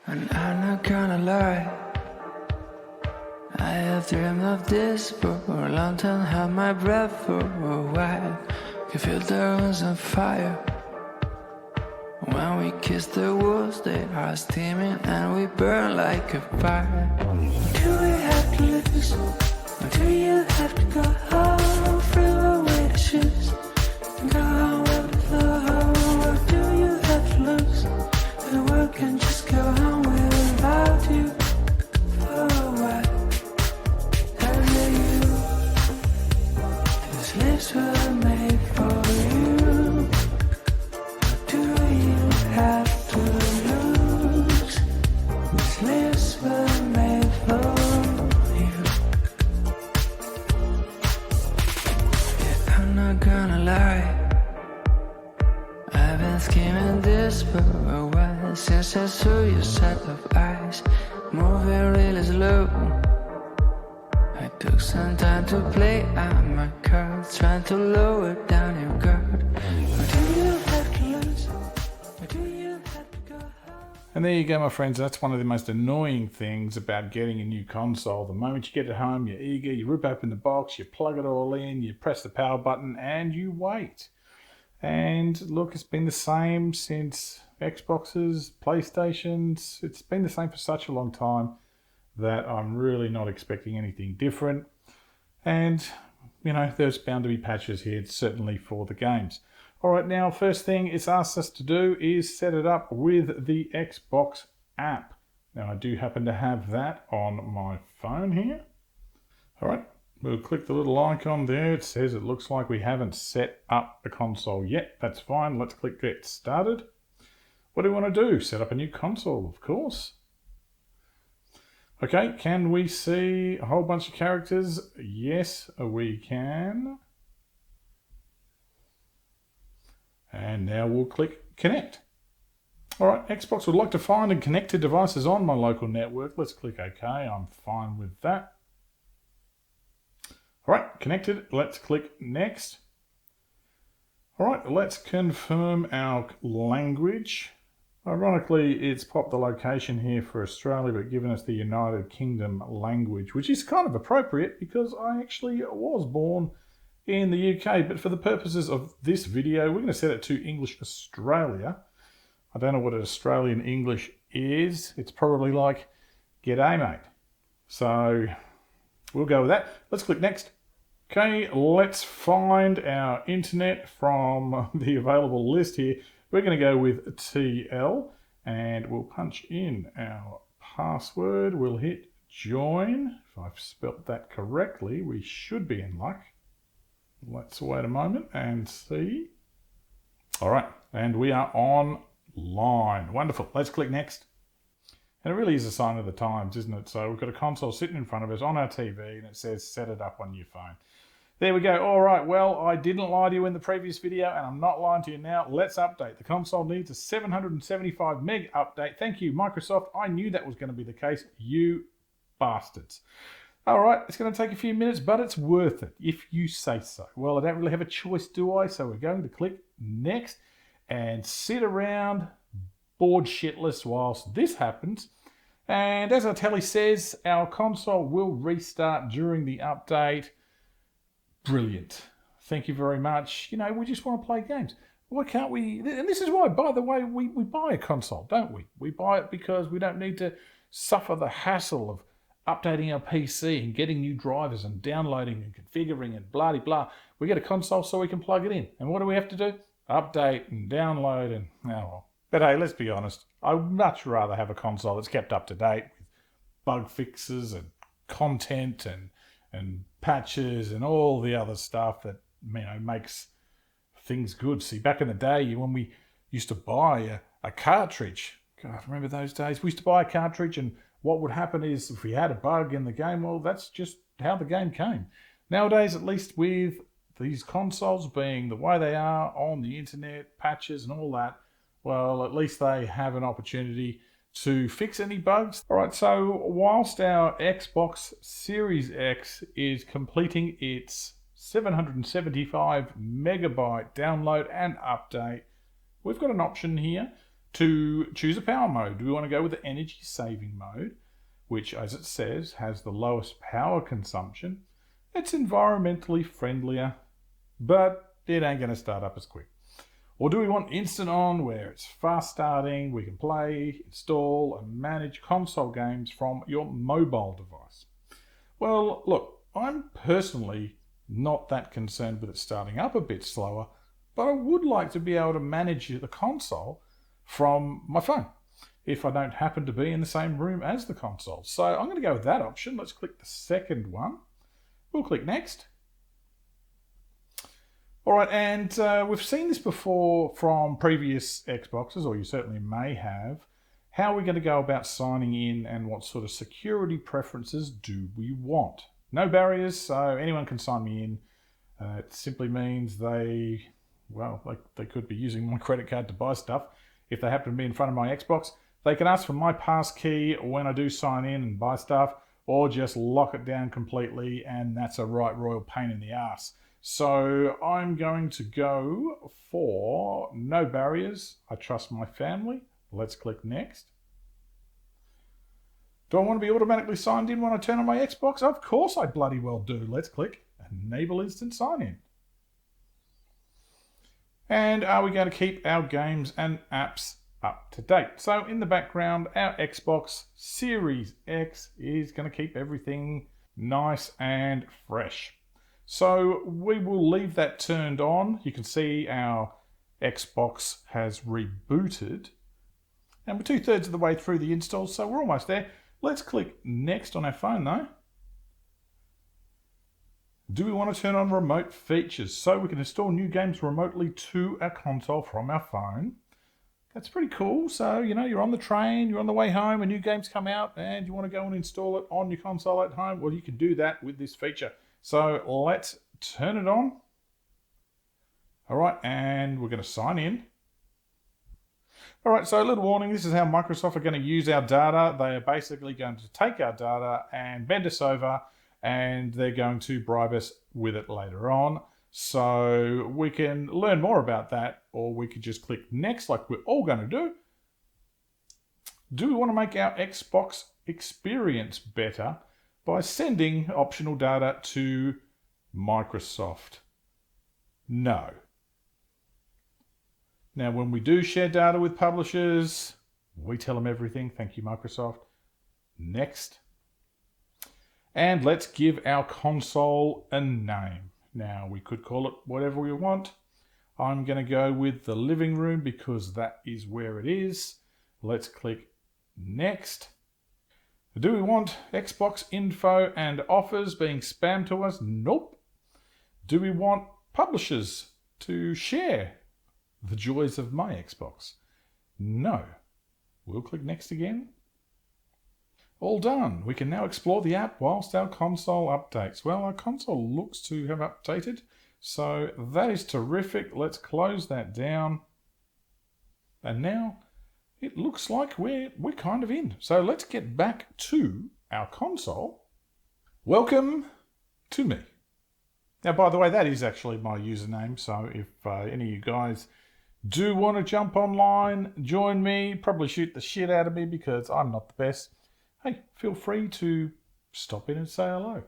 And I'm not gonna lie, I have dreamed of this for a long time, held my breath for a while. Can feel the rooms on fire. When we kiss the walls, they are steaming and we burn like a fire. Do we have to lose? Or do you have to go home? Throw away the shoes and go home with the flow. Or do you have to lose? The world can just go on without you for a while. And you, these lips were made for you. Or do you have to lose? These lips were made for you. Yeah, I'm not gonna lie, I've been scheming this for a while, since I saw your set of eyes moving really slow. I took some time to play out my cards, trying to lower down your guard. Or do you have to lose? Or do you have to go home? And there you go, my friends. That's one of the most annoying things about getting a new console. The moment you get it home, you're eager, you rip open the box, you plug it all in, you press the power button, and you wait. And look, it's been the same since Xboxes, PlayStations. It's been the same for such a long time that I'm really not expecting anything different. And, you know, there's bound to be patches here, certainly for the games. All right, now, first thing it's asked us to do is set it up with the Xbox app. Now, I do happen to have that on my phone here. All right, we'll click the little icon there. It says it looks like we haven't set up the console yet. That's fine. Let's click Get Started. What do we want to do? Set up a new console, of course. Okay, can we see a whole bunch of characters? Yes, we can. And now we'll click Connect. All right, Xbox would like to find and connect to devices on my local network. Let's click OK. I'm fine with that. All right, connected. Let's click Next. All right, let's confirm our language. Ironically, it's popped the location here for Australia, but given us the United Kingdom language, which is kind of appropriate because I actually was born in the UK. But for the purposes of this video, we're going to set it to English Australia. I don't know what an Australian English is. It's probably like, "G'day, mate." So we'll go with that. Let's click Next. Okay, let's find our internet from the available list here. We're going to go with TL and we'll punch in our password. We'll hit join. If I've spelt that correctly, we should be in luck. Let's wait a moment and see. All right, and we are online. Wonderful. Let's click Next. And it really is a sign of the times, isn't it? So we've got a console sitting in front of us on our TV and it says set it up on your phone. There we go. All right, well, I didn't lie to you in the previous video and I'm not lying to you now. Let's update. The console needs a 775 meg update. Thank you, Microsoft. I knew that was going to be the case. You bastards. All right, it's going to take a few minutes, but it's worth it if you say so. Well, I don't really have a choice, do I? So we're going to click Next and sit around bored shitless whilst this happens. And as our telly says, our console will restart during the update. Brilliant. Thank you very much. You know, we just want to play games. Why can't we? And this is why, by the way, we buy a console, don't we? We buy it because we don't need to suffer the hassle of updating our PC and getting new drivers and downloading and configuring and blah-de-blah. We get a console so we can plug it in. And what do we have to do? Update and download and, oh well. But hey, let's be honest. I'd much rather have a console that's kept up to date with bug fixes and content and patches and all the other stuff that, you know, makes things good. See, back in the day when we used to buy a cartridge, God, remember those days? We used to buy a cartridge and what would happen is if we had a bug in the game, well, that's just how the game came. Nowadays, at least with these consoles being the way they are on the internet, patches and all that, well, at least they have an opportunity to fix any bugs. All right, so whilst our Xbox Series X is completing its 775 megabyte download and update, we've got an option here to choose a power mode. Do we want to go with the energy saving mode, which, as it says, has the lowest power consumption? It's environmentally friendlier, but it ain't going to start up as quick. Or do we want instant on, where it's fast starting, we can play, install and manage console games from your mobile device? Well, look, I'm personally not that concerned with it starting up a bit slower, but I would like to be able to manage the console from my phone if I don't happen to be in the same room as the console. So I'm going to go with that option. Let's click the second one. We'll click next. All right, and we've seen this before from previous Xboxes, or you certainly may have. How are we going to go about signing in, and what sort of security preferences do we want? No barriers, so anyone can sign me in. It simply means they could be using my credit card to buy stuff. If they happen to be in front of my Xbox, they can ask for my passkey when I do sign in and buy stuff, or just lock it down completely, and that's a right royal pain in the ass. So I'm going to go for no barriers. I trust my family. Let's click next. Do I want to be automatically signed in when I turn on my Xbox? Of course I bloody well do. Let's click enable instant sign in. And are we going to keep our games and apps up to date? So in the background, our Xbox Series X is going to keep everything nice and fresh. So we will leave that turned on. You can see our Xbox has rebooted. And we're 2/3 of the way through the install, so we're almost there. Let's click next on our phone though. Do we want to turn on remote features? So we can install new games remotely to our console from our phone. That's pretty cool. So, you're on the train, you're on the way home, and new games come out, and you want to go and install it on your console at home. Well, you can do that with this feature. So let's turn it on. All right, and we're going to sign in. All right, so a little warning, this is how Microsoft are going to use our data. They are basically going to take our data and bend us over, and they're going to bribe us with it later on. So we can learn more about that, or we could just click next like we're all going to do. Do we want to make our Xbox experience better by sending optional data to Microsoft? No. Now, when we do share data with publishers, we tell them everything. Thank you, Microsoft. Next. And let's give our console a name. Now, we could call it whatever we want. I'm going to go with the living room because that is where it is. Let's click next. Do we want Xbox info and offers being spammed to us? Nope. Do we want publishers to share the joys of my Xbox? No. We'll click next again. All done. We can now explore the app whilst our console updates. Well, our console looks to have updated, so that is terrific. Let's close that down. And now it looks like we're kind of in. So let's get back to our console. Welcome to me. Now, by the way, that is actually my username. So if any of you guys do want to jump online, join me, probably shoot the shit out of me because I'm not the best. Hey, feel free to stop in and say hello.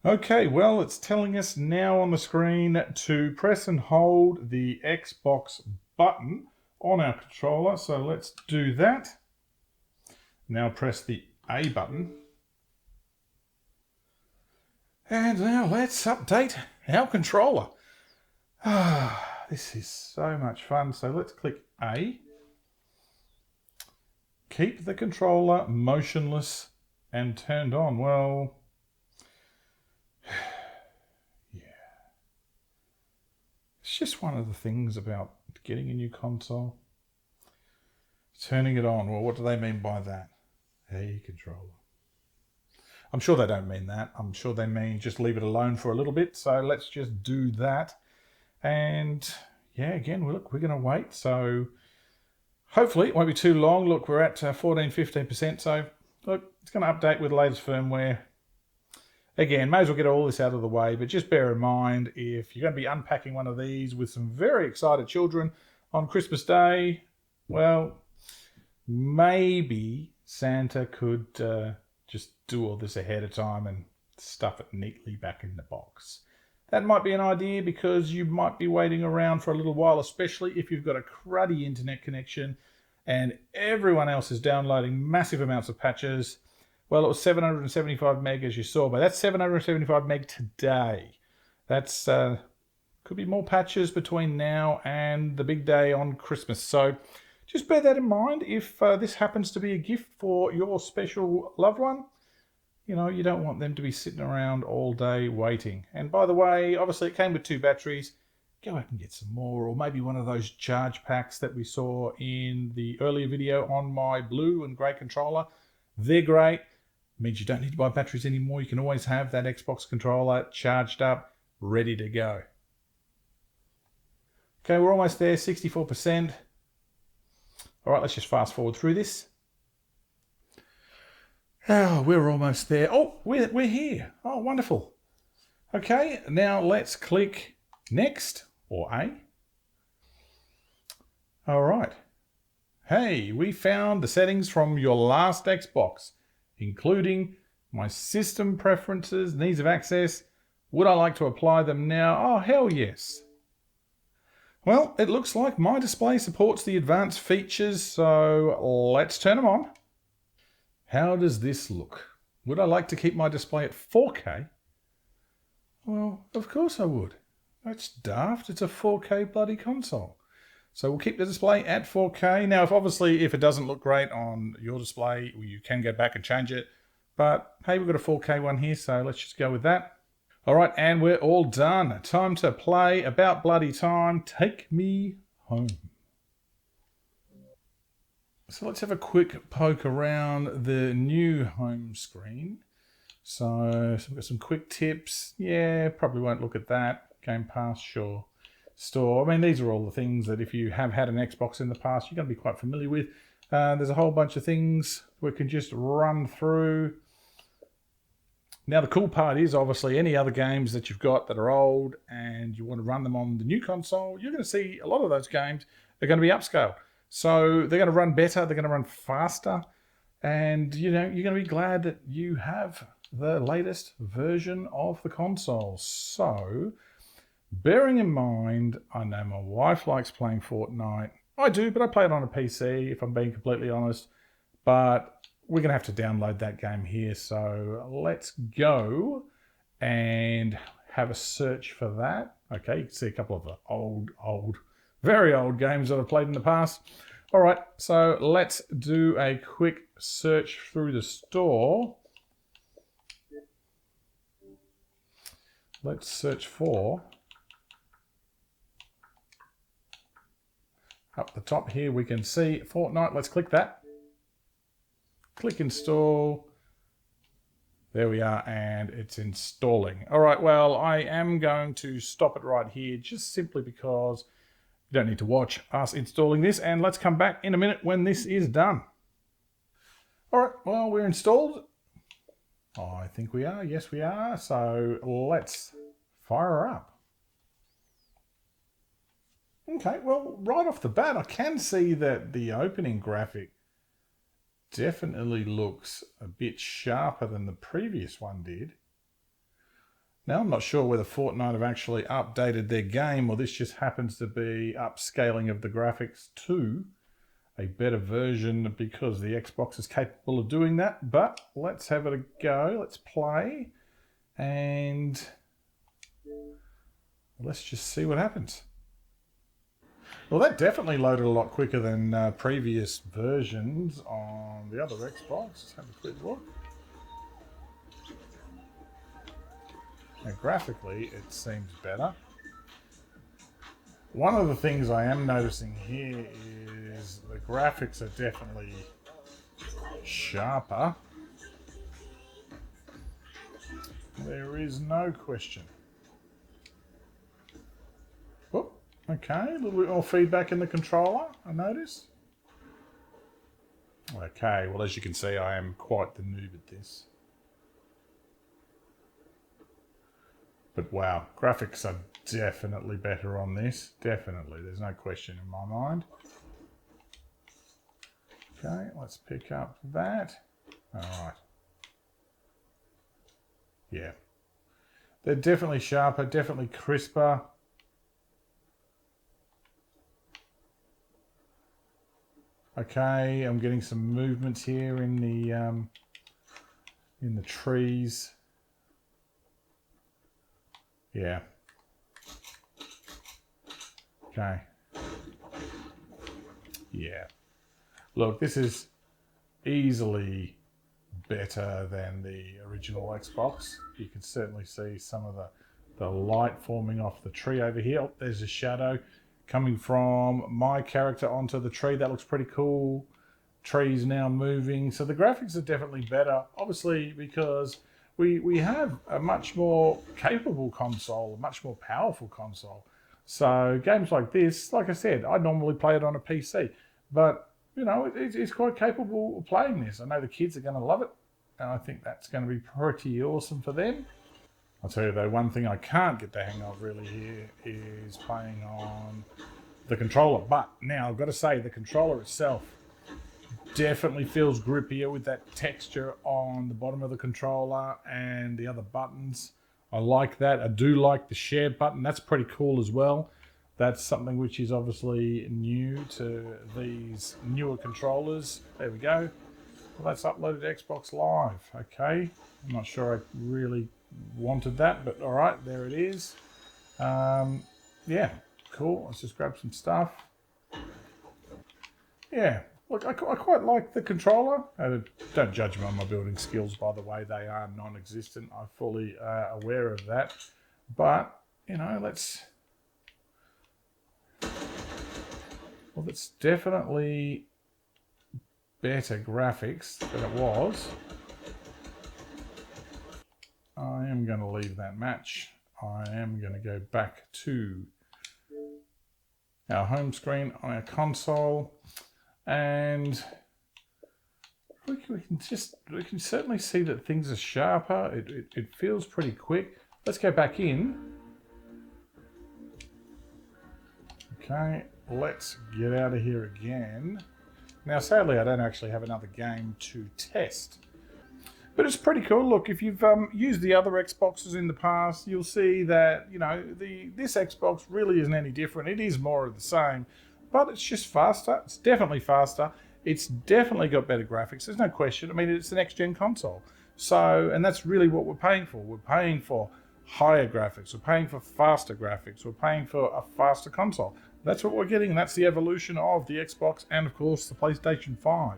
Okay, well, it's telling us now on the screen to press and hold the Xbox button on our controller. So let's do that. Now press the A button. And now let's update our controller. This is so much fun. So let's click A. Keep the controller motionless and turned on. Well, yeah. It's just one of the things about getting a new console. Turning it on. Well, what do they mean by that? Hey, controller. I'm sure they don't mean that. I'm sure they mean just leave it alone for a little bit. So let's just do that. And yeah, again, look, we're going to wait. So hopefully it won't be too long. Look, we're at 14-15%. So look, it's going to update with the latest firmware. Again, may as well get all this out of the way. But just bear in mind, if you're going to be unpacking one of these with some very excited children on Christmas Day, well, maybe Santa could just do all this ahead of time and stuff it neatly back in the box. That might be an idea because you might be waiting around for a little while, especially if you've got a cruddy internet connection and everyone else is downloading massive amounts of patches. Well, it was 775 meg as you saw, but that's 775 meg today. That's could be more patches between now and the big day on Christmas. So just bear that in mind if this happens to be a gift for your special loved one. You know, you don't want them to be sitting around all day waiting. And by the way, obviously it came with 2 batteries. Go out and get some more, or maybe one of those charge packs that we saw in the earlier video on my blue and grey controller. They're great. It means you don't need to buy batteries anymore. You can always have that Xbox controller charged up, ready to go. Okay, we're almost there, 64%. All right, let's just fast forward through this. Oh, we're almost there. Oh, we're here. Oh, wonderful. Okay, now let's click next, or A. All right. Hey, we found the settings from your last Xbox, including my system preferences, needs of access. Would I like to apply them now? Oh, hell yes. Well, it looks like my display supports the advanced features, so let's turn them on. How does this look? Would I like to keep my display at 4K? Well, of course I would. That's daft. It's a 4K bloody console. So we'll keep the display at 4K. Now, if it doesn't look great on your display, you can go back and change it. But hey, we've got a 4K one here, so let's just go with that. All right, and we're all done. Time to play. About bloody time. Take me home. So let's have a quick poke around the new home screen. So we've got some quick tips. Yeah, probably won't look at that. Game Pass, sure. Store. I mean, these are all the things that if you have had an Xbox in the past, you're going to be quite familiar with. There's a whole bunch of things we can just run through. Now, the cool part is, obviously, any other games that you've got that are old and you want to run them on the new console, you're going to see a lot of those games are going to be upscaled. So they're going to run better, they're going to run faster, and you know you're going to be glad that you have the latest version of the console. So, bearing in mind, I know my wife likes playing Fortnite. I do, but I play it on a PC, if I'm being completely honest. But we're going to have to download that game here. So let's go and have a search for that. Okay, you can see a couple of very old games that I've played in the past. All right, so let's do a quick search through the store. Let's search for, up the top here we can see Fortnite. Let's click that. Click install. There we are, and it's installing. All right, well, I am going to stop it right here just simply because you don't need to watch us installing this, and let's come back in a minute when this is done. All right, well, we're installed. I think we are. Yes, we are. So let's fire her up. Okay, well, right off the bat, I can see that the opening graphic definitely looks a bit sharper than the previous one did. Now, I'm not sure whether Fortnite have actually updated their game or this just happens to be upscaling of the graphics to a better version because the Xbox is capable of doing that. But let's have it a go. Let's play and let's just see what happens. Well, that definitely loaded a lot quicker than previous versions on the other Xbox. Let's have a quick look. Now, graphically, it seems better. One of the things I am noticing here is the graphics are definitely sharper. There is no question. Oh, okay, a little bit more feedback in the controller, I notice. Okay, well, as you can see, I am quite the noob at this. But wow, graphics are definitely better on this. Definitely, there's no question in my mind. Okay, let's pick up that. All right. Yeah. They're definitely sharper, definitely crisper. Okay, I'm getting some movements here in the trees. Yeah. Okay. Yeah. Look, this is easily better than the original Xbox. You can certainly see some of the light forming off the tree over here. Oh, there's a shadow coming from my character onto the tree. That looks pretty cool. Trees now moving. So the graphics are definitely better, obviously, because we have a much more capable console, a much more powerful console. So games like this, like I said, I normally play it on a PC, but you know, it's quite capable of playing this. I know the kids are going to love it, and I think that's going to be pretty awesome for them. I'll tell you though, one thing I can't get the hang of really here is playing on the controller. But now I've got to say, the controller itself definitely feels grippier with that texture on the bottom of the controller and the other buttons. I like that. I do like the share button. That's pretty cool as well. That's something which is obviously new to these newer controllers. There we go. Well, that's uploaded to Xbox Live. Okay. I'm not sure I really wanted that, but all right, there it is. Yeah, cool. Let's just grab some stuff. Yeah. Look, I quite like the controller. Don't judge me on my building skills, by the way. They are non-existent. I'm fully aware of that. But, you know, well, it's definitely better graphics than it was. I am going to leave that match. I am going to go back to our home screen on our console. And we can certainly see that things are sharper. It feels pretty quick. Let's go back in. Okay, let's get out of here again. Now, sadly, I don't actually have another game to test, but it's pretty cool. Look, if you've used the other Xboxes in the past, you'll see that, you know, this Xbox really isn't any different. It is more of the same. But it's just faster. It's definitely faster. It's definitely got better graphics. There's no question. I mean, it's the next-gen console. So, and that's really what we're paying for. We're paying for higher graphics. We're paying for faster graphics. We're paying for a faster console. That's what we're getting. That's the evolution of the Xbox and, of course, the PlayStation 5.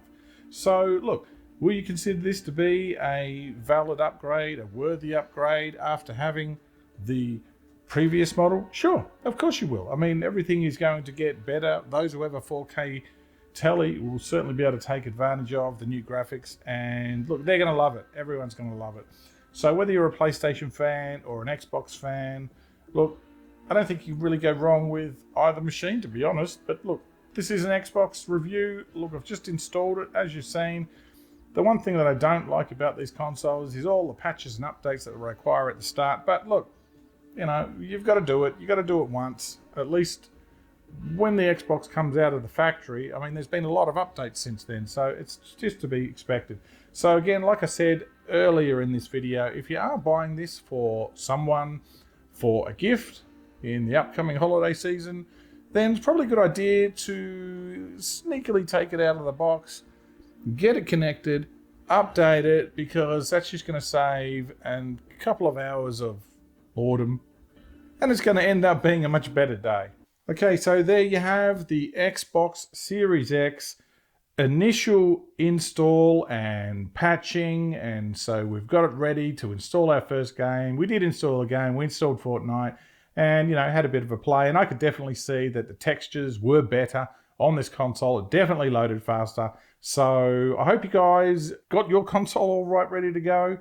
So, look, will you consider this to be a valid upgrade, a worthy upgrade after having the previous model? Sure, of course you will. I mean, everything is going to get better. Those who have a 4K telly will certainly be able to take advantage of the new graphics, and look, they're going to love it. Everyone's going to love it. So whether you're a PlayStation fan or an Xbox fan, look, I don't think you really go wrong with either machine, to be honest. But look, this is an Xbox review. Look, I've just installed it, as you've seen. The one thing that I don't like about these consoles is all the patches and updates that they require at the start. But look, you know, you've got to do it. You've got to do it once. At least when the Xbox comes out of the factory, I mean, there's been a lot of updates since then, so it's just to be expected. So again, like I said earlier in this video, if you are buying this for someone for a gift in the upcoming holiday season, then it's probably a good idea to sneakily take it out of the box, get it connected, update it, because that's just going to save a couple of hours of boredom, and it's going to end up being a much better day. Okay, so there you have the Xbox Series X initial install and patching, and so we've got it ready to install our first game. We did install a game. We installed Fortnite, and you know, had a bit of a play, and I could definitely see that the textures were better on this console. It definitely loaded faster. So I hope you guys got your console all right, ready to go.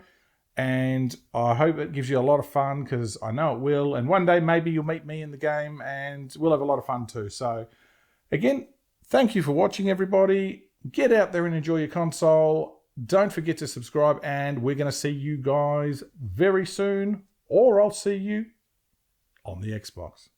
And I hope it gives you a lot of fun, because I know it will. And one day maybe you'll meet me in the game and we'll have a lot of fun too. So again, thank you for watching, everybody. Get out there and enjoy your console. Don't forget to subscribe, and we're going to see you guys very soon, or I'll see you on the Xbox.